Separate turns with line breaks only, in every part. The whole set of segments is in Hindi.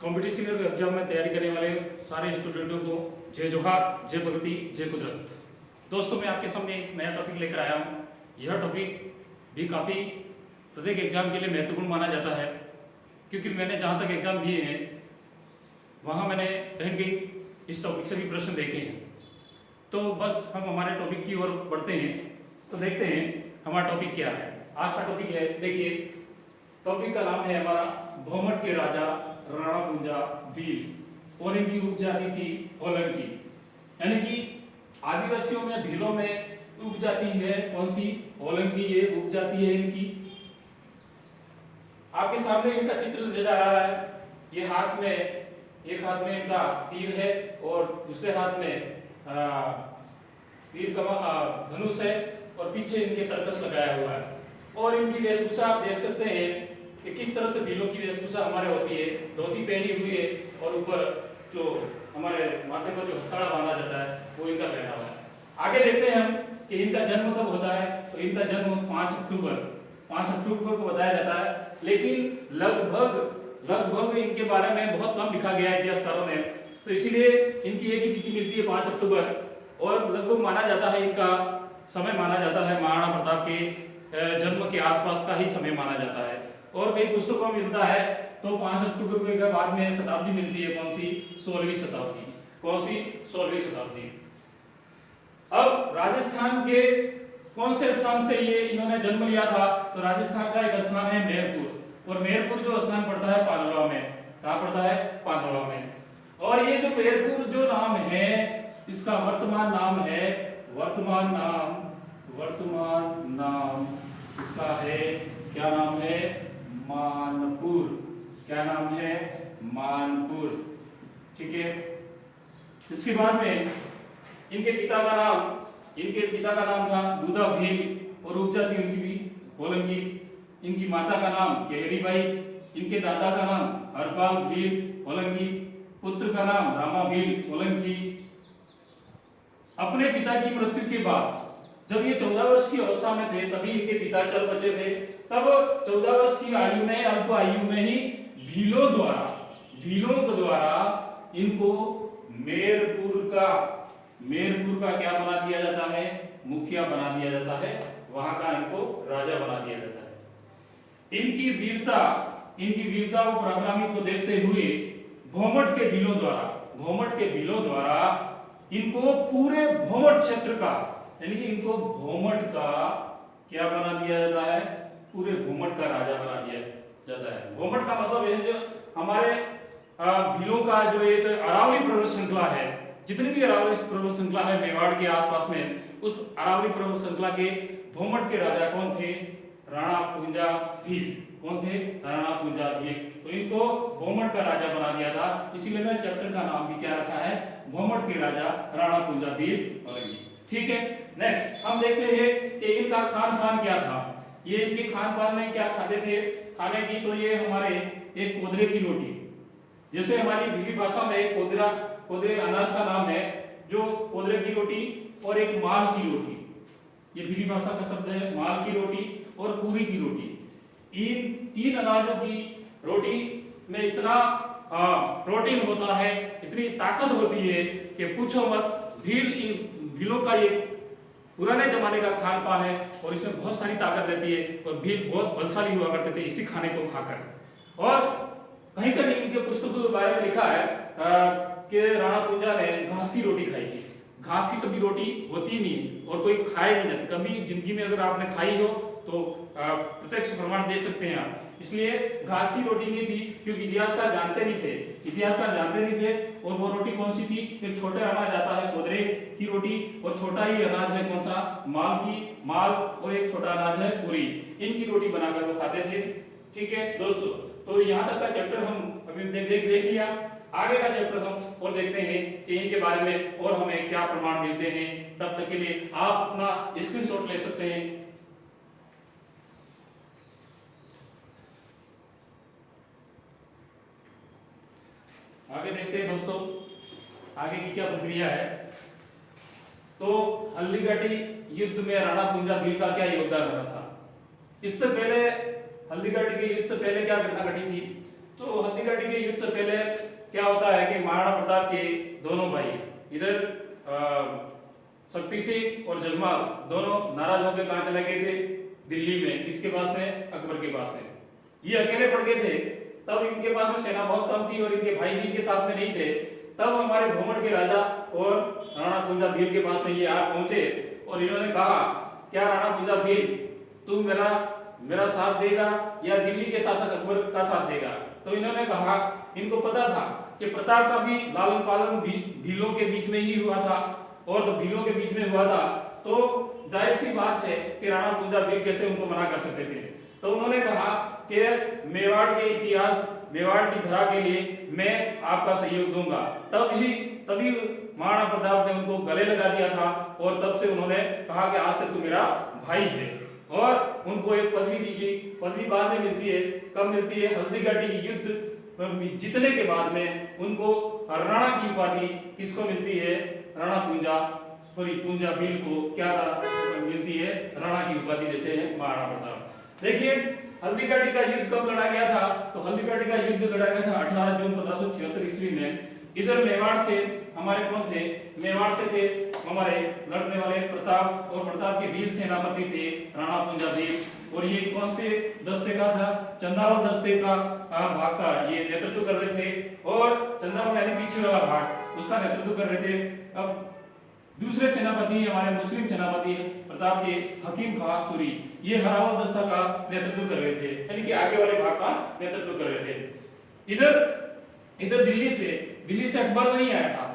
कॉम्पिटिशन एग्जाम में तैयारी करने वाले सारे स्टूडेंटों को जय जोहार, जय प्रगति, जय कुदरत। दोस्तों, मैं आपके सामने एक नया टॉपिक लेकर आया हूँ। यह टॉपिक भी काफ़ी प्रत्येक एग्जाम के लिए महत्वपूर्ण माना जाता है, क्योंकि मैंने जहाँ तक एग्जाम दिए हैं वहाँ मैंने कहीं कहीं इस टॉपिक से भी प्रश्न देखे हैं। तो बस हम हमारे टॉपिक की ओर बढ़ते हैं, तो देखते हैं हमारा टॉपिक क्या है। आज का टॉपिक है, देखिए टॉपिक का नाम है हमारा भौमट के राजा राणा कुंजा भील और इनकी उपजाति थी होलंकी। यानी कि आदिवासियों में भीलों में उपजाति है कौन सी? होलंकी। ये उपजाति है इनकी। आपके सामने इनका चित्र नजर आ रहा है। ये हाथ में, एक हाथ में इनका तीर है और दूसरे हाथ में तीर का धनुष है और पीछे इनके तरकस लगाया हुआ है। और इनकी वेशभूषा आप देख सकते हैं कि किस तरह से भीलों की वेशभूषा हमारे होती है। धोती पहनी हुई है और ऊपर जो हमारे माथे पर जो हथौड़ा बांधा जाता है वो इनका पहना हुआ है। आगे देखते हैं हम कि इनका जन्म कब होता है। तो इनका जन्म 5 अक्टूबर को बताया जाता है, लेकिन लगभग इनके बारे में बहुत कम लिखा गया है इतिहासकारों ने। तो इसीलिए इनकी एक ही तिथि मिलती है 5 अक्टूबर, और लगभग माना जाता है इनका समय माना जाता है महाराणा प्रताप के जन्म के आसपास का ही समय माना जाता है। और कई पुस्तकों में मिलता है तो 5 अक्टूबर के बाद में शताब्दी मिलती है, कौन सी? 16वीं शताब्दी। कौन सी? 16वीं शताब्दी। अब राजस्थान के कौन से स्थान से ये इन्होंने जन्म लिया था? तो राजस्थान का एक स्थान है मेरपुर, और मेरपुर जो स्थान पड़ता है पांडवा में। कहाँ पड़ता है? पांडवा में। और ये जो मेरपुर जो नाम है, इसका वर्तमान नाम इसका है, क्या नाम है? मानपुर। क्या नाम है? मानपुर। ठीक है। इसके बाद में इनके पिता का नाम था दूधा भील और उपजाति उनकी भी होलंकी। इनकी माता का नाम केहरीबाई, इनके दादा का नाम हरपाल भील होलंकी, पुत्र का नाम रामा भील होलंकी। अपने पिता की मृत्यु के बाद जब ये 14 वर्ष की अवस्था में थे तभी इनके पिता चल बचे थे। तब 14 वर्ष की आयु में, अल्प आयु में ही भीलों द्वारा इनको मेरपुर का क्या बना दिया जाता है? मुखिया बना दिया जाता है। वहां का इनको राजा बना दिया जाता है। इनकी वीरता व पराक्रमी को देखते हुए भौमट के भीलों द्वारा इनको पूरे भौमट क्षेत्र का, यानी कि इनको भौमट का क्या बना दिया जाता है? पूरे भौमट का राजा बना दिया जाता है। भौमट का मतलब है जो हमारे भीलों का जो एक अरावली पर्वत श्रृंखला है, जितनी भी अरावली पर्वत श्रृंखला है मेवाड़ के आसपास में, उस अरावली पर्वत श्रृंखला के भौमट के राजा कौन थे? राणा कुंजा भील। कौन थे? राणा कुंजा भील। तो इनको भौमट का राजा बना दिया था। इसीलिए मैं चैप्टर का नाम भी क्या रखा है? भौमट के राजा राणा कुंजा भील होलंकी। ठीक है। नेक्स्ट हम देखते हैं कि इनका खान पान क्या था। ये इनके खान पान में क्या खाते थे खाने की? तो ये हमारे एक कोदरे की रोटी, जैसे हमारी भीली भाषा में एक कोदरे अनाज का नाम है, जो कोदरे की रोटी और एक माल की रोटी, ये भीली भाषा का शब्द है। माल की रोटी और पूरी की रोटी, इन 3 अनाजों की रोटी में इतना प्रोटीन होता है, इतनी ताकत होती है कि पूछो मत। भीलों का ये पुराने जमाने का खान पान है और इसमें बहुत सारी ताकत रहती है और भील बहुत बलशाली हुआ करते थे इसी खाने को खाकर। और कहीं कहीं इनके पुस्तकों के बारे में लिखा है कि राणा कुंजा ने घास की रोटी खाई थी। घास की कभी रोटी होती नहीं और कोई खाए नहीं जाती। कभी जिंदगी में अगर आपने खाई हो तो प्रत्यक्ष प्रमाण दे सकते हैं आप। इसलिए घास की रोटी नहीं थी, क्योंकि इतिहासकार जानते नहीं थे। और वो रोटी कौन सी थी? एक छोटा अनाज आता है कोदरे की रोटी, और छोटा ही अनाज है कौन सा? माल, और एक छोटा अनाज है पूरी। इनकी रोटी बनाकर वो खाते थे। ठीक है दोस्तों, तो यहाँ तक का चैप्टर हम अभी देख लिया। आगे का चैप्टर हम और देखते हैं कि इनके बारे में और हमें क्या प्रमाण मिलते हैं। तब तक के लिए आप अपना स्क्रीनशॉट ले सकते हैं। आगे देखते हैं दोस्तों, आगे की क्या प्रक्रिया है। तो हल्दीघाटी युद्ध में राणा कुंजा भील का क्या योगदान रहा था? इससे पहले हल्दीघाटी के युद्ध से पहले क्या घटना घटी थी? तो हल्दीघाटी के युद्ध से पहले क्या होता है कि महाराणा प्रताप के दोनों भाई इधर शक्ति सिंह और जगमाल दोनों नाराज होकर कहाँ चले गए थे? दिल्ली में। किसके पास में? अकबर के पास में। ये अकेले पड़ गए थे, तब इनके पास में सेना बहुत कम थी और इनके भाई भी इनके साथ में नहीं थे। तब हमारे भोमट के राजा और राणा कुंजा भील के पास में ये आ पहुंचे और इन्होंने कहा, क्या राणा कुंजा भील तुम मेरा साथ देगा या दिल्ली के शासक अकबर का साथ देगा? तो इन्होंने कहा, इनको पता था कि प्रताप का भी लालन पालन भीलों के बीच में ही हुआ था और तो भीलों के बीच में हुआ था, तो जाहिर सी बात है कि राणा कुंजा भील कैसे उनको मना कर सकते थे। तो उन्होंने कहा कि मेवाड़ के इतिहास, मेवाड़ की धरा के लिए मैं आपका सहयोग दूंगा। तभी महाराणा प्रताप ने उनको गले लगा दिया था और तब से उन्होंने कहा कि आज से तू मेरा भाई है और उनको एक पदवी दी गई। पदवी बाद में मिलती है, कब मिलती है? हल्दीघाटी की युद्ध जीतने के बाद में उनको राणा की उपाधि किसको मिलती है? राणा कुंजा भील को क्या मिलती है? राणा की उपाधि देते हैं महाराणा प्रताप। देखिए हल्दीघाटी का युद्ध कब लड़ा गया था? तो हल्दीघाटी का युद्ध लड़ा गया था 18 जून 1576 ईस्वी में। इधर मेवाड़ से हमारे कौन थे? मेवाड़ से थे हमारे लड़ने वाले प्रताप, और प्रताप के वीर सेनापति थे राणा कुंजा भील। और ये कौन से दस्ते का था? चंदावल दस्ते का भाग का ये नेतृत्व कर रहे थे, और चंदावल यानी पीछे वाला भाग, उसका नेतृत्व कर रहे थे। अब दूसरे सेनापति हमारे मुस्लिम सेनापति प्रताप के हकीम खां सूरी, ये हरावल दस्ता का नेतृत्व कर रहे थे, यानी कि आगे वाले भाग का नेतृत्व कर रहे थे। इधर दिल्ली से अकबर नहीं आया था।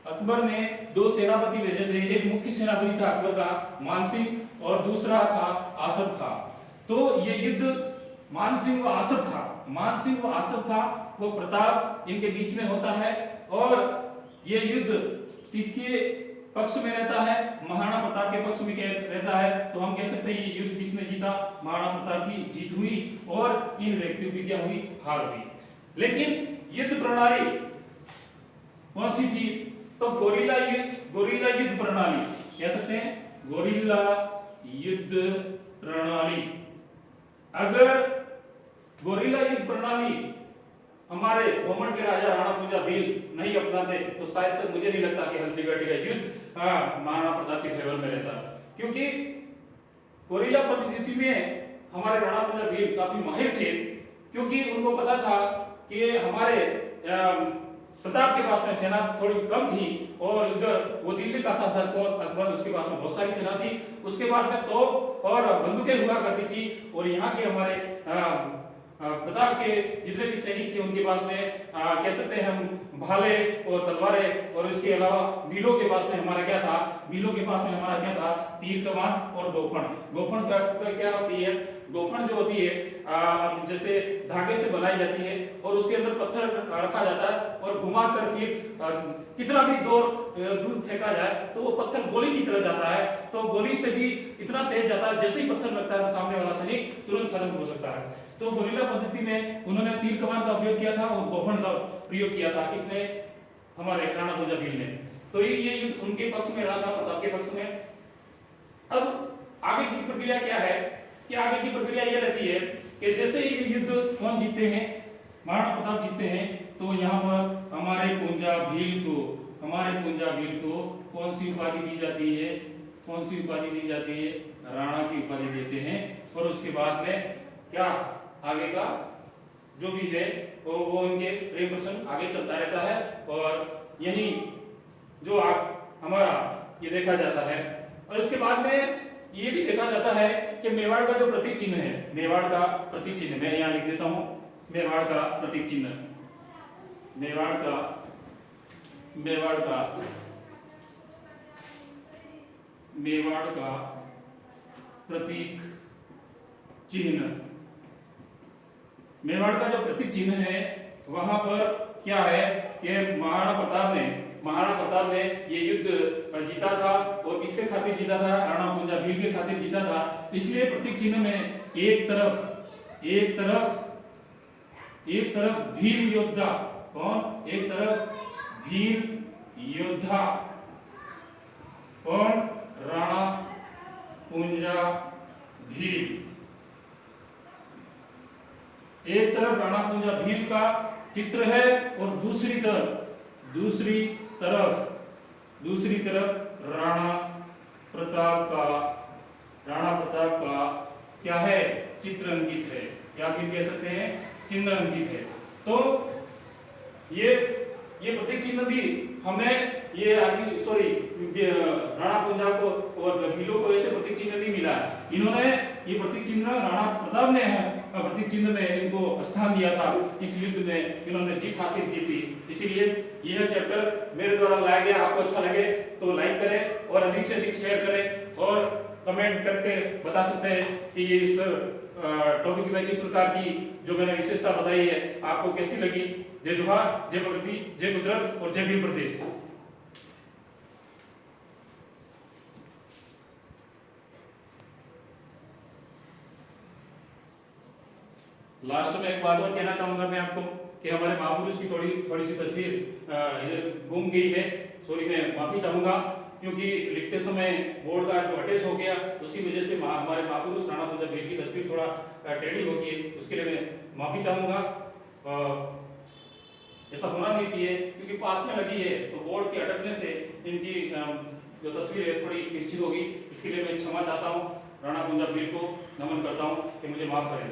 अकबर ने दो सेनापति भेजे थे। एक मुख्य सेनापति था अकबर का मानसिंह और दूसरा था आसफ खां। तो ये युद्ध मानसिंह व आसफ खां वो प्रताप इनके बीच में होता है, और ये युद्ध किसके पक्ष में रहता है? महाराणा प्रताप के पक्ष में रहता है। तो हम कह सकते हैं ये युद्ध किसने जीता? महाराणा प्रताप की जीत हुई और इन व्यक्तियों की क्या हुई? हार हुई। लेकिन युद्ध प्रणाली कौन सी थी? तो गोरिल्ला युद्ध प्रणाली कह सकते हैं, गोरिल्ला युद्ध प्रणाली। अगर गोरिल्ला युद्ध प्रणाली हमारे भोमट के राजा राणा कुंजा भील नहीं अपनाते तो शायद तक मुझे नहीं लगता कि हल्दीघाटी का युद्ध महाराणा प्रताप के फेवर में रहता, क्योंकि गोरिल्ला पद्धति में हमारे राणा कुंजा भील काफी माहिर थे, क्योंकि उनको पता था कि हमारे प्रताप के पास में सेना थोड़ी कम थी और इधर वो दिल्ली का शासक अकबर, उसके पास में बहुत सारी सेना थी, उसके बाद में तोप और बंदूकें हुआ करती थी, और यहाँ के हमारे प्रताप के जितने भी सैनिक थे उनके पास में कह सकते हैं हम भाले और तलवारें, और इसके अलावा भीलों के पास में हमारा क्या था? तीर कमान और गोफन क्या होती है? गोफन जो होती है जैसे धागे से बनाई जाती है और उसके अंदर पत्थर रखा जाता है और घुमाकर फिर कितना भी दूर फेंका जाए तो वो पत्थर गोली की तरह जाता है, तो गोली से भी इतना तेज जाता है जैसे ही पत्थर लगता है तो सामने वाला सैनिक तुरंत खत्म हो सकता है। तो गोरिल्ला पद्धति में उन्होंने तीर कमान का उपयोग किया था और गोफन का प्रयोग किया था। किसने? हमारे राणा कुंजा भील ने। तो ये युद्ध उनके पक्ष में रहा था, प्रताप के पक्ष में। अब आगे की प्रक्रिया क्या है कि आगे की प्रक्रिया ये रहती है कि जैसे ही युद्ध कौन जीतते हैं? महाराणा प्रताप जीतते हैं, तो यहाँ पर हमारे कुंजा भील को कौन सी उपाधि दी जाती है? राणा की उपाधि देते हैं। और उसके बाद में क्या आगे का जो भी है वो इनके प्रेम प्रसंग आगे चलता रहता है, और यही जो हमारा ये देखा जाता है। और इसके बाद में ये भी देखा जाता है कि मेवाड़ का जो प्रतीक चिन्ह है, मैं यहाँ लिख देता हूँ, मेवाड़ का प्रतीक चिन्ह, मेवाड़ का प्रतीक चिन्ह, मेवाड़ का जो प्रतीक चिन्ह है वहां पर क्या है कि महाराणा प्रताप ने ये युद्ध जीता था, और किसके खातिर जीता था? राणा कुंजा भील के खातिर जीता था। इसलिए प्रतीक चिन्ह में एक तरफ भील योद्धा, कौन? एक तरफ भील योद्धा, कौन? राणा कुंजा भील, एक तरफ राणा कुंजा भील का चित्र है और दूसरी तरफ राणा प्रताप का क्या है, चित्र अंकित है, या फिर कह सकते हैं चिन्ह अंकित है। तो ये प्रतीक चिन्ह भी हमें ये राणा कुंजा को और भीलों को ऐसे प्रतीक चिन्ह नहीं मिला है। इन्होंने ये प्रतीक चिन्ह राणा प्रताप ने प्रतीक चिन्ह में इनको स्थान दिया था। इस युद्ध में इन्होंने जीत हासिल की थी। इसीलिए यह चैप्टर मेरे द्वारा लाया गया, आपको अच्छा लगे तो लाइक करें और अधिक से अधिक शेयर करें और कमेंट करके बता सकते हैं कि ये इस टॉपिक में किस प्रकार की जो मैंने विशेषता बताई है आपको कैसी लगी। जय जोहार, जय प्रगति, जय गुजरात और जय भील प्रदेश। लास्ट में एक बात और कहना चाहूंगा मैं आपको कि हमारे महापुरुष की थोड़ी सी तस्वीर इधर गुम गई है। सॉरी, मैं माफी चाहूंगा क्योंकि लिखते समय बोर्ड का जो अटैच हो गया उसी वजह से हमारे महापुरुष राणा कुंजा भील की तस्वीर थोड़ा टेढ़ी हो गई है। उसके लिए मैं माफी चाहूंगा। ऐसा होना नहीं चाहिए क्योंकि पास में लगी है तो बोर्ड के अटकने से इनकी जो तस्वीर है थोड़ी तिरछी होगी। इसके लिए मैं क्षमा चाहता हूँ, राणा कुंजा भील को नमन करता हूँ कि मुझे माफ करें।